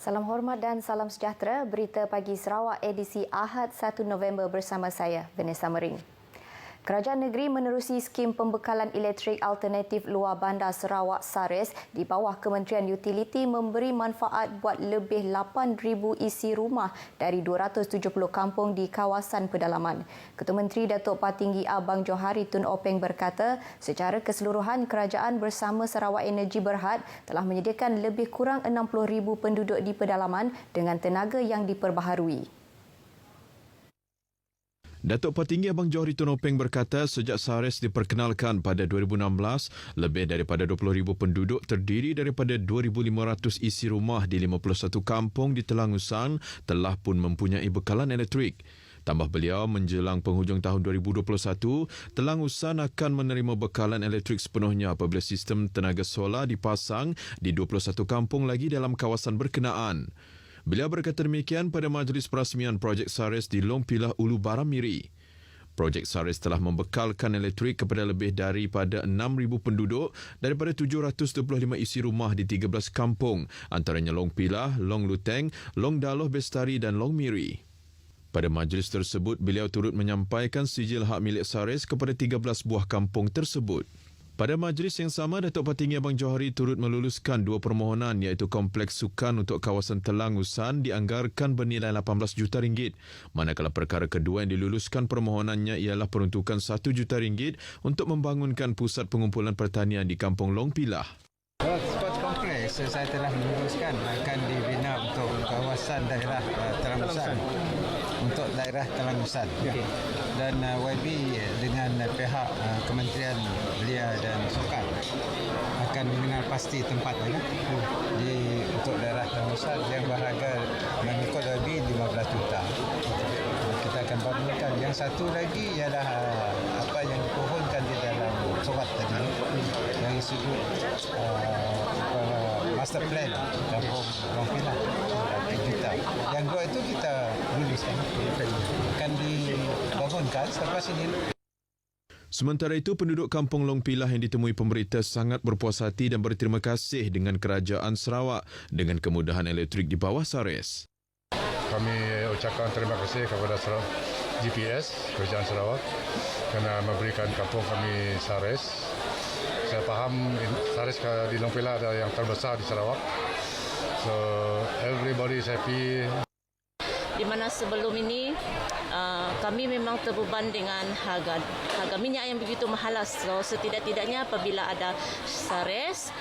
Salam hormat dan salam sejahtera. Berita Pagi Sarawak edisi Ahad 1 November bersama saya, Vanessa Mering. Kerajaan negeri menerusi skim pembekalan elektrik alternatif luar bandar Sarawak SARES di bawah Kementerian Utiliti memberi manfaat buat lebih 8,000 isi rumah dari 270 kampung di kawasan pedalaman. Ketua Menteri Datuk Patinggi Abang Johari Tun Openg berkata, secara keseluruhan kerajaan bersama Sarawak Energy Berhad telah menyediakan lebih kurang 60,000 penduduk di pedalaman dengan tenaga yang diperbaharui. Datuk Patinggi Abang Johari Tun Openg berkata sejak SARES diperkenalkan pada 2016, lebih daripada 20,000 penduduk terdiri daripada 2,500 isi rumah di 51 kampung di Telangusan telah pun mempunyai bekalan elektrik. Tambah beliau, menjelang penghujung tahun 2021, Telangusan akan menerima bekalan elektrik sepenuhnya apabila sistem tenaga solar dipasang di 21 kampung lagi dalam kawasan berkenaan. Beliau berkata demikian pada majlis perasmian projek SARES di Long Pilah, Ulu Baram Miri. Projek SARES telah membekalkan elektrik kepada lebih daripada 6,000 penduduk daripada 725 isi rumah di 13 kampung, antaranya Long Pilah, Long Luteng, Long Daloh Bestari dan Long Miri. Pada majlis tersebut, beliau turut menyampaikan sijil hak milik SARES kepada 13 buah kampung tersebut. Pada majlis yang sama, Datuk Patinggi Abang Johari turut meluluskan dua permohonan iaitu Kompleks Sukan untuk kawasan Telangusan dianggarkan bernilai 18 juta ringgit. Manakala perkara kedua yang diluluskan permohonannya ialah peruntukan 1 juta ringgit untuk membangunkan pusat pengumpulan pertanian di Kampung Long Pilah. Sport kompleks saya telah meluluskan akan dibina untuk kawasan daerah Telangusan. Untuk daerah Telangusan. Okay. Dan YB dengan pihak Kementerian Belia dan Sukan akan mengenal pasti tempat untuk daerah Telangusan yang berharga mengikut YB 15 juta. Kita akan bangunkan. Yang satu lagi ialah apa yang dipohonkan di dalam surat tadi yang disebut master plan Kampung Long Pilah 8 juta. Yang dua itu kita luluskan akan dibangunkan selepas ini. Sementara itu, penduduk Kampung Long Pilah yang ditemui pemberita sangat berpuas hati dan berterima kasih dengan Kerajaan Sarawak dengan kemudahan elektrik di bawah SARES. Kami ucapkan terima kasih kepada GPS Kerajaan Sarawak kerana memberikan kampung kami SARES. Saya faham SARES di Long Pilah adalah yang terbesar di Sarawak. So everybody is happy. Di mana sebelum ini kami memang terbeban dengan harga minyak yang begitu mahal. So setidak-tidaknya apabila ada SARES,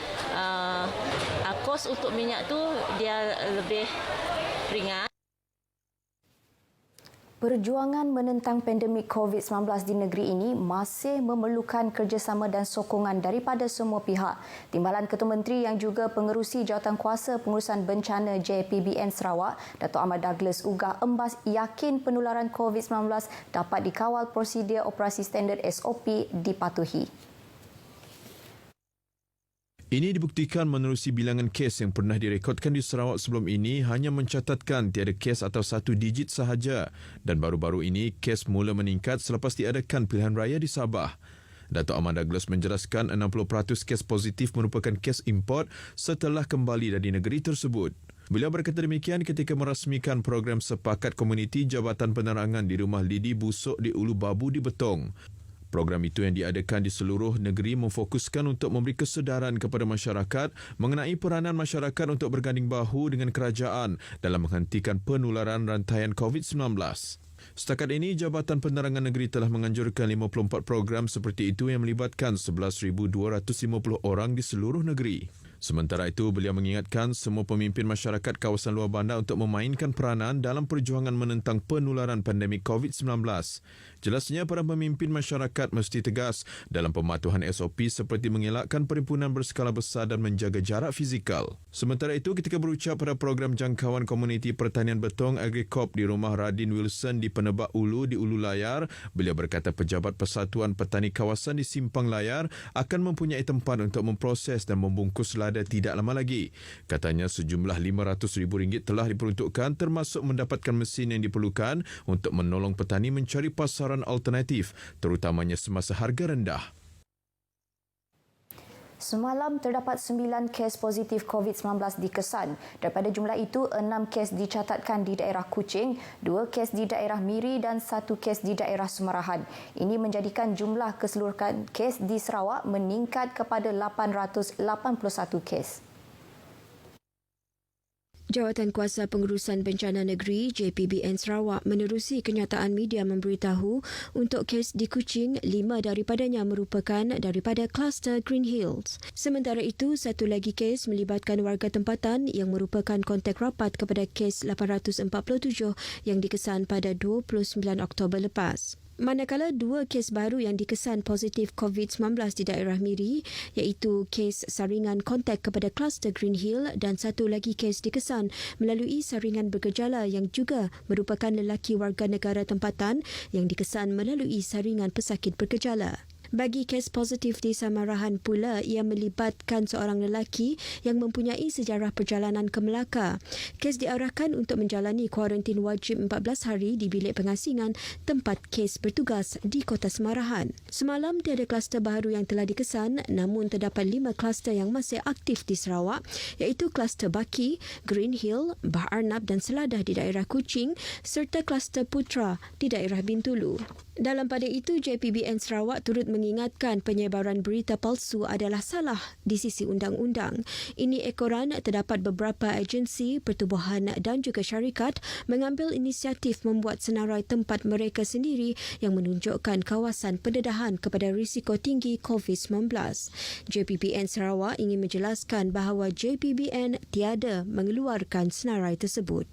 kos untuk minyak tu dia lebih ringan. Perjuangan menentang pandemik COVID-19 di negeri ini masih memerlukan kerjasama dan sokongan daripada semua pihak. Timbalan Ketua Menteri yang juga pengerusi Jawatankuasa Pengurusan Bencana JPBN Sarawak, Datuk Ahmad Douglas Ugah Embas yakin penularan COVID-19 dapat dikawal prosedur operasi standard SOP dipatuhi. Ini dibuktikan menerusi bilangan kes yang pernah direkodkan di Sarawak sebelum ini hanya mencatatkan tiada kes atau satu digit sahaja dan baru-baru ini kes mula meningkat selepas diadakan pilihan raya di Sabah. Datuk Ahmad Douglas menjelaskan 60% kes positif merupakan kes import setelah kembali dari negeri tersebut. Beliau berkata demikian ketika merasmikan program sepakat komuniti Jabatan Penerangan di Rumah Lidi Busuk di Ulu Babu di Betong. Program itu yang diadakan di seluruh negeri memfokuskan untuk memberi kesedaran kepada masyarakat mengenai peranan masyarakat untuk berganding bahu dengan kerajaan dalam menghentikan penularan rantaian COVID-19. Setakat ini, Jabatan Penerangan Negeri telah menganjurkan 54 program seperti itu yang melibatkan 11,250 orang di seluruh negeri. Sementara itu, beliau mengingatkan semua pemimpin masyarakat kawasan luar bandar untuk memainkan peranan dalam perjuangan menentang penularan pandemik COVID-19. Jelasnya, para pemimpin masyarakat mesti tegas dalam pematuhan SOP seperti mengelakkan perhimpunan berskala besar dan menjaga jarak fizikal. Sementara itu, ketika berucap pada program jangkauan komuniti pertanian Betong Agricop di rumah Radin Wilson di Penebak Ulu di Ulu Layar, beliau berkata pejabat Persatuan Petani Kawasan di Simpang Layar akan mempunyai tempat untuk memproses dan membungkus lada tidak lama lagi. Katanya sejumlah RM500,000 telah diperuntukkan termasuk mendapatkan mesin yang diperlukan untuk menolong petani mencari pasaran alternatif terutamanya semasa harga rendah. Semalam terdapat 9 kes positif COVID-19 di Kesan. Daripada jumlah itu, 6 kes dicatatkan di daerah Kuching, 2 kes di daerah Miri dan 1 kes di daerah Semarahan. Ini menjadikan jumlah keseluruhan kes di Sarawak meningkat kepada 881 kes. Jawatan Kuasa Pengurusan Bencana Negeri JPBN Sarawak menerusi kenyataan media memberitahu untuk kes di Kuching, 5 daripadanya merupakan daripada kluster Green Hills. Sementara itu, satu lagi kes melibatkan warga tempatan yang merupakan kontak rapat kepada kes 847 yang dikesan pada 29 Oktober lepas. Manakala 2 kes baru yang dikesan positif COVID-19 di daerah Miri, iaitu kes saringan kontak kepada kluster Green Hill dan satu lagi kes dikesan melalui saringan bergejala yang juga merupakan lelaki warga negara tempatan yang dikesan melalui saringan pesakit bergejala. Bagi kes positif di Semarahan pula, ia melibatkan seorang lelaki yang mempunyai sejarah perjalanan ke Melaka. Kes diarahkan untuk menjalani kuarantin wajib 14 hari di bilik pengasingan tempat kes bertugas di Kota Semarahan. Semalam tiada kluster baru yang telah dikesan, namun terdapat 5 kluster yang masih aktif di Sarawak, iaitu kluster Baki, Green Hill, Bah Arnab dan Seladah di daerah Kuching serta kluster Putra di daerah Bintulu. Dalam pada itu, JPBN Sarawak turut mengingatkan penyebaran berita palsu adalah salah di sisi undang-undang. Ini ekoran terdapat beberapa agensi, pertubuhan dan juga syarikat mengambil inisiatif membuat senarai tempat mereka sendiri yang menunjukkan kawasan pendedahan kepada risiko tinggi COVID-19. JPBN Sarawak ingin menjelaskan bahawa JPBN tiada mengeluarkan senarai tersebut.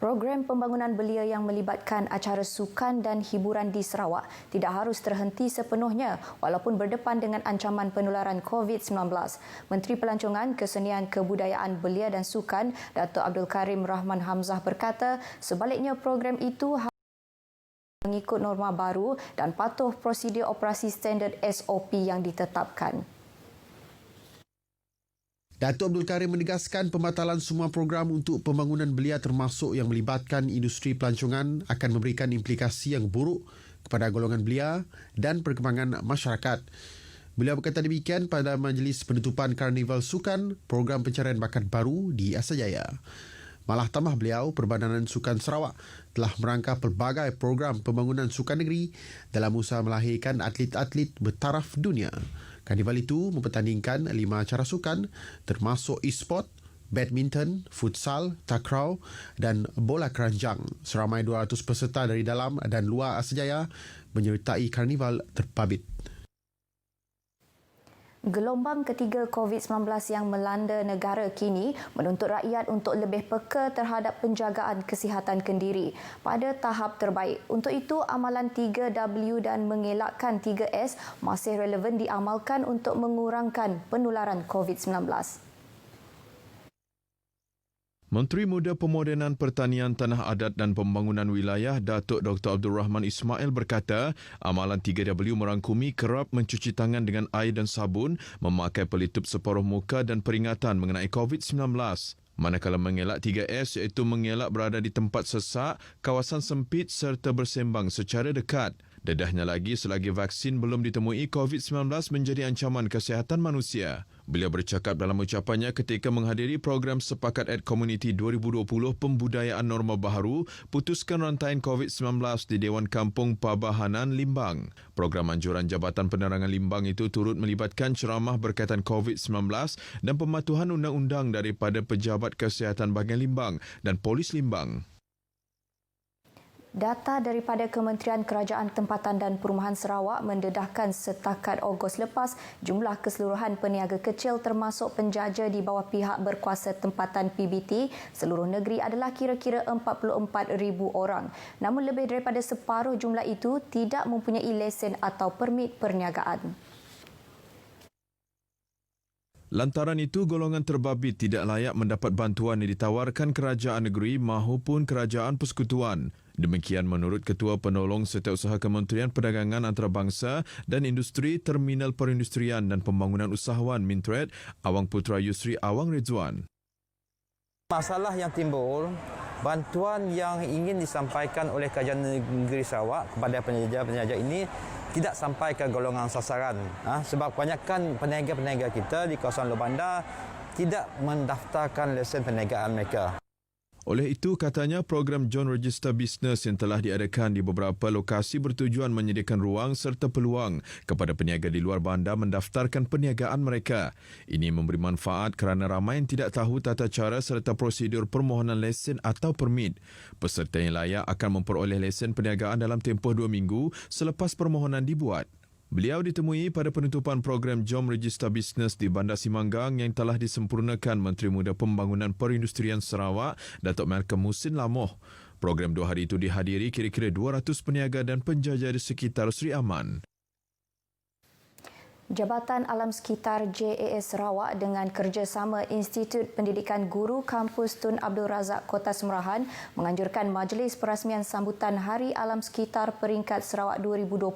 Program pembangunan belia yang melibatkan acara sukan dan hiburan di Sarawak tidak harus terhenti sepenuhnya walaupun berdepan dengan ancaman penularan COVID-19. Menteri Pelancongan, Kesenian, Kebudayaan, Belia dan Sukan, Datuk Abdul Karim Rahman Hamzah berkata, sebaliknya program itu mengikut norma baru dan patuh prosedur operasi standard SOP yang ditetapkan. Datuk Abdul Karim menegaskan pembatalan semua program untuk pembangunan belia termasuk yang melibatkan industri pelancongan akan memberikan implikasi yang buruk kepada golongan belia dan perkembangan masyarakat. Beliau berkata demikian pada majlis penutupan Karnival Sukan Program Pencarian Bakat Baru di Asajaya. Malah tambah beliau, Perbadanan Sukan Sarawak telah merangka pelbagai program pembangunan sukan negeri dalam usaha melahirkan atlet-atlet bertaraf dunia. Karnival itu mempertandingkan 5 acara sukan termasuk e-sport, badminton, futsal, takraw dan bola keranjang. Seramai 200 peserta dari dalam dan luar Asajaya menyertai karnival terbabit. Gelombang ketiga COVID-19 yang melanda negara kini menuntut rakyat untuk lebih peka terhadap penjagaan kesihatan kendiri pada tahap terbaik. Untuk itu, amalan 3W dan mengelakkan 3S masih relevan diamalkan untuk mengurangkan penularan COVID-19. Menteri Muda Pemodenan Pertanian Tanah Adat dan Pembangunan Wilayah Datuk Dr. Abdul Rahman Ismail berkata, amalan 3W merangkumi kerap mencuci tangan dengan air dan sabun, memakai pelitup separuh muka dan peringatan mengenai COVID-19. Manakala mengelak 3S iaitu mengelak berada di tempat sesak, kawasan sempit serta bersembang secara dekat. Dedahnya lagi, selagi vaksin belum ditemui, COVID-19 menjadi ancaman kesihatan manusia. Beliau bercakap dalam ucapannya ketika menghadiri program Sepakat Ad Community 2020 Pembudayaan Norma Baharu Putuskan Rantaian COVID-19 di Dewan Kampung Pabahanan, Limbang. Program anjuran Jabatan Penerangan Limbang itu turut melibatkan ceramah berkaitan COVID-19 dan pematuhan undang-undang daripada Pejabat Kesihatan Bahagian Limbang dan Polis Limbang. Data daripada Kementerian Kerajaan Tempatan dan Perumahan Sarawak mendedahkan setakat Ogos lepas, jumlah keseluruhan peniaga kecil termasuk penjaja di bawah pihak berkuasa tempatan PBT seluruh negeri adalah kira-kira 44,000 orang. Namun lebih daripada separuh jumlah itu tidak mempunyai lesen atau permit perniagaan. Lantaran itu, golongan terbabit tidak layak mendapat bantuan yang ditawarkan kerajaan negeri maupun kerajaan persekutuan. Demikian menurut Ketua Penolong Setiausaha Kementerian Perdagangan Antarabangsa dan Industri Terminal Perindustrian dan Pembangunan Usahawan Mintred, Awang Putra Yusri Awang Rizwan. Masalah yang timbul, bantuan yang ingin disampaikan oleh Kerajaan Negeri Sarawak kepada penjaja-penjaja ini tidak sampai ke golongan sasaran. Sebab kebanyakan peniaga-peniaga kita di kawasan luar bandar tidak mendaftarkan lesen perniagaan mereka. Oleh itu, katanya program John Register Business yang telah diadakan di beberapa lokasi bertujuan menyediakan ruang serta peluang kepada peniaga di luar bandar mendaftarkan perniagaan mereka. Ini memberi manfaat kerana ramai yang tidak tahu tata cara serta prosedur permohonan lesen atau permit. Peserta yang layak akan memperoleh lesen perniagaan dalam tempoh 2 minggu selepas permohonan dibuat. Beliau ditemui pada penutupan program Jom Register Business di Bandar Simanggang yang telah disempurnakan Menteri Muda Pembangunan Perindustrian Sarawak, Datuk Malcolm Musin Lamoh. Program 2 hari itu dihadiri kira-kira 200 peniaga dan penjajah di sekitar Sri Aman. Jabatan Alam Sekitar JAS Sarawak dengan kerjasama Institut Pendidikan Guru Kampus Tun Abdul Razak Kota Semerahan menganjurkan majlis perasmian sambutan Hari Alam Sekitar Peringkat Sarawak 2020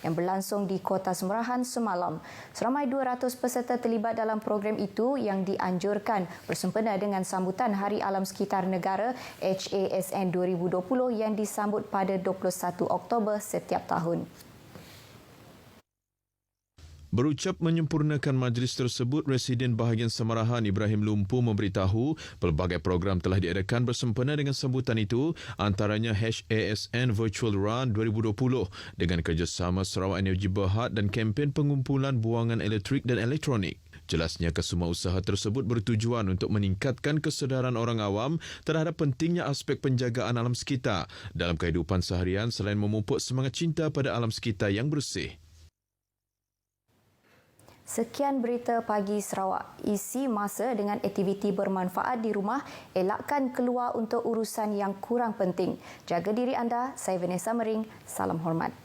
yang berlangsung di Kota Semerahan semalam. Seramai 200 peserta terlibat dalam program itu yang dianjurkan bersempena dengan sambutan Hari Alam Sekitar Negara HASN 2020 yang disambut pada 21 Oktober setiap tahun. Berucap menyempurnakan majlis tersebut, Residen Bahagian Semerahan Ibrahim Lumpu memberitahu pelbagai program telah diadakan bersempena dengan sambutan itu, antaranya HASN Virtual Run 2020 dengan kerjasama Sarawak Energy Berhad dan kempen pengumpulan buangan elektrik dan elektronik. Jelasnya kesemua usaha tersebut bertujuan untuk meningkatkan kesedaran orang awam terhadap pentingnya aspek penjagaan alam sekitar dalam kehidupan seharian selain memupuk semangat cinta pada alam sekitar yang bersih. Sekian berita pagi Sarawak. Isi masa dengan aktiviti bermanfaat di rumah, elakkan keluar untuk urusan yang kurang penting. Jaga diri anda. Saya Vanessa Mering. Salam hormat.